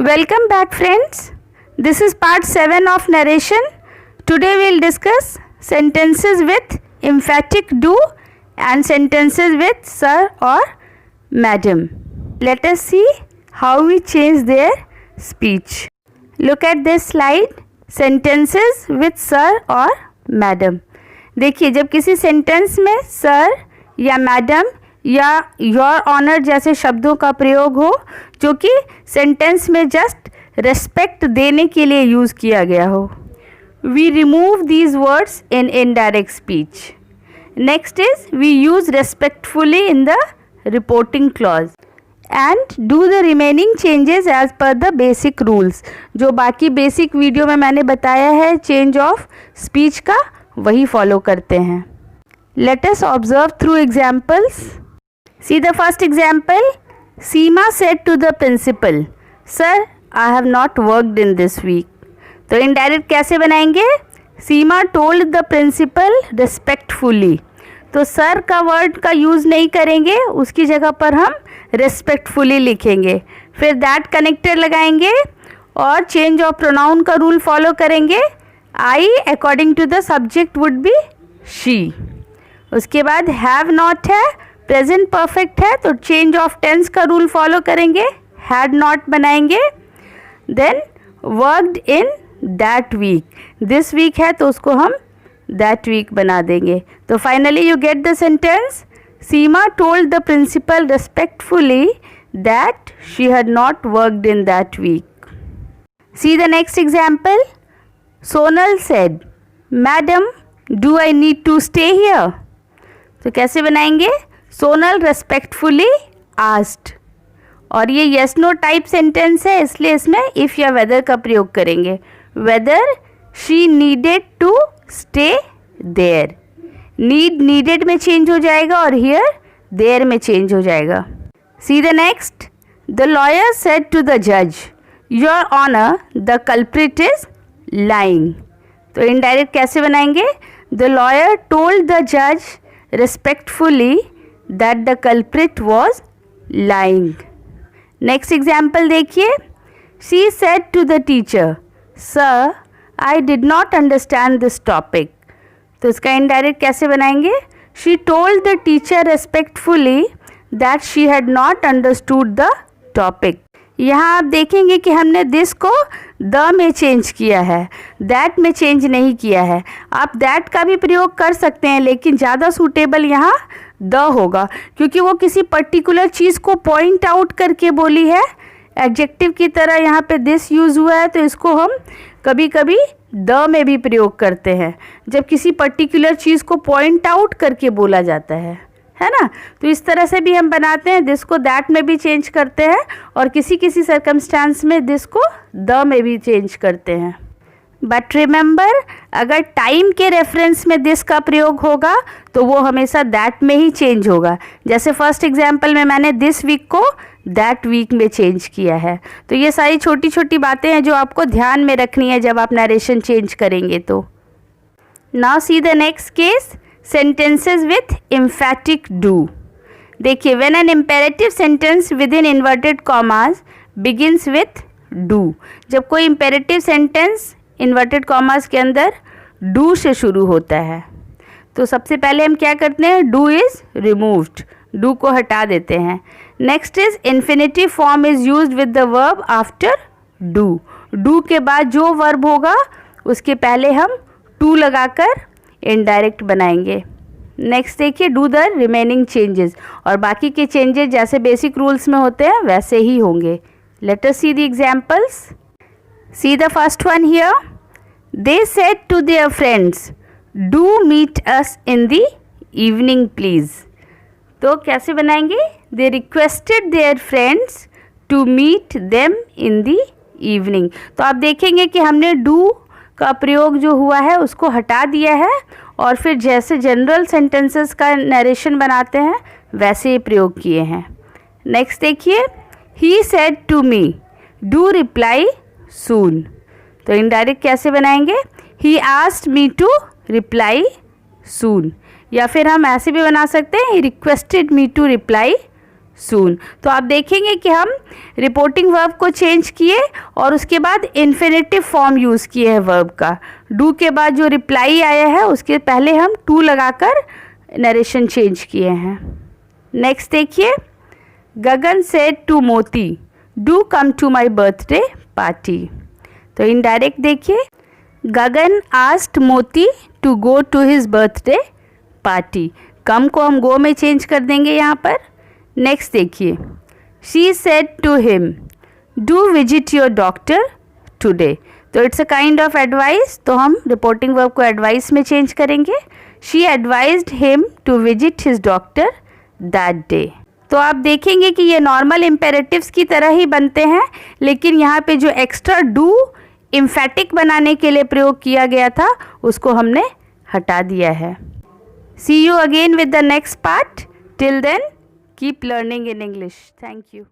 Welcome back, friends. This is part 7 of narration. Today we will discuss sentences with emphatic do and sentences with sir or madam. Let us see how we change their speech. Look at this slide. Sentences with sir or madam. देखिए, जब किसी sentence में sir या madam या your honour जैसे शब्दों का प्रयोग हो जो कि सेंटेंस में जस्ट रेस्पेक्ट देने के लिए यूज़ किया गया हो, we remove these words in indirect speech. Next is we use respectfully in the reporting clause and do the remaining changes as per the basic rules. जो बाकी बेसिक वीडियो में मैंने बताया है चेंज ऑफ स्पीच का, वही follow करते हैं. Let us observe through examples. See the first example. Seema said to the principal, "Sir, I have not worked in this week." तो indirect कैसे बनाएंगे? Seema told the principal respectfully. तो sir का word का use नहीं करेंगे, उसकी जगह पर हम respectfully लिखेंगे. फिर that कनेक्टर लगाएंगे और चेंज ऑफ प्रोनाउन का रूल फॉलो करेंगे. I according to the subject would be she. उसके बाद have not है, प्रेजेंट परफेक्ट है तो चेंज ऑफ टेंस का रूल फॉलो करेंगे, हैड नॉट बनाएंगे. Then worked in that week, this week है तो उसको हम दैट वीक बना देंगे. तो finally you get the sentence. Seema told the principal respectfully that she had not worked in that week. See the next example. Sonal said, madam do I need to stay here. तो कैसे बनाएंगे? Sonal respectfully asked. और ये yes no type sentence है, इसलिए इसमें if या weather का प्रयोग करेंगे. Whether she needed to stay there. Need needed में चेंज हो जाएगा और हियर देयर में चेंज हो जाएगा. See the next. The lawyer said to the जज, your honour the culprit is lying. तो इनडायरेक्ट कैसे बनाएंगे? द लॉयर टोल्ड द जज respectfully that the culprit was lying. Next example देखिए. She said to the teacher, Sir, I did not understand this topic. तो इसका indirect कैसे बनाएंगे? She told the teacher respectfully that she had not understood the topic. यहाँ आप देखेंगे कि हमने दिस को द में चेंज किया है, दैट में चेंज नहीं किया है. आप दैट का भी प्रयोग कर सकते हैं, लेकिन ज़्यादा सूटेबल यहाँ द होगा क्योंकि वो किसी पर्टिकुलर चीज़ को पॉइंट आउट करके बोली है. एडजेक्टिव की तरह यहाँ पे दिस यूज़ हुआ है, तो इसको हम कभी कभी द में भी प्रयोग करते हैं जब किसी पर्टिकुलर चीज़ को पॉइंट आउट करके बोला जाता है ना. तो इस तरह से भी हम बनाते हैं. दिस को दैट में भी चेंज करते हैं और किसी किसी सर्कमस्टांस में दिस को द में भी चेंज करते हैं. बट रिमेंबर, अगर टाइम के रेफरेंस में दिस का प्रयोग होगा तो वो हमेशा दैट में ही चेंज होगा. जैसे फर्स्ट एग्जाम्पल में मैंने दिस वीक को दैट वीक में चेंज किया है. तो ये सारी छोटी छोटी बातें हैं जो आपको ध्यान में रखनी है जब आप नरेशन चेंज करेंगे. तो now see the next case. Sentences with emphatic do. देखिए, when an imperative sentence within inverted commas begins with do. जब कोई imperative sentence inverted commas के अंदर do से शुरू होता है तो सबसे पहले हम क्या करते हैं? do is removed. do को हटा देते हैं. next is infinitive form is used with the verb after do. do के बाद जो verb होगा उसके पहले हम to लगाकर इनडायरेक्ट बनाएंगे. नेक्स्ट देखिए, डू द रिमेनिंग चेंजेस. और बाकी के चेंजेस जैसे बेसिक रूल्स में होते हैं वैसे ही होंगे. Let us see the examples. See the first one here. They said to their friends, do meet us in the evening please. तो कैसे बनाएंगे? They requested their friends to meet them in the evening. तो आप देखेंगे कि हमने do का प्रयोग जो हुआ है उसको हटा दिया है और फिर जैसे जनरल सेंटेंसेस का नरेशन बनाते हैं वैसे ही प्रयोग किए हैं. नेक्स्ट देखिए. He said to me, do reply soon. तो इनडायरेक्ट कैसे बनाएंगे? He asked me to reply soon. या फिर हम ऐसे भी बना सकते हैं, he requested me to reply soon. तो आप देखेंगे कि हम रिपोर्टिंग वर्ब को चेंज किए और उसके बाद इन्फिनेटिव फॉर्म यूज़ किए हैं वर्ब का। डू के बाद जो रिप्लाई आया है उसके पहले हम टू लगाकर नरेशन चेंज किए हैं। नेक्स्ट देखिए, Gagan said to Moti do come to my birthday party. तो इनडायरेक्ट देखिए, Gagan asked Moti to go to his birthday party. Come को हम गो में चेंज कर देंगे यहाँ पर। नेक्स्ट देखिए, she said to him do visit your doctor today. तो it's a kind of advice, तो हम रिपोर्टिंग वर्ब को एडवाइस में चेंज करेंगे। She advised him to visit his doctor that day. तो आप देखेंगे कि ये नॉर्मल इम्पेरेटिव्स की तरह ही बनते हैं, लेकिन यहाँ पे जो एक्स्ट्रा डू एम्फेटिक बनाने के लिए प्रयोग किया गया था उसको हमने हटा दिया है। See you again with the next part. Till then, keep learning in English. Thank you.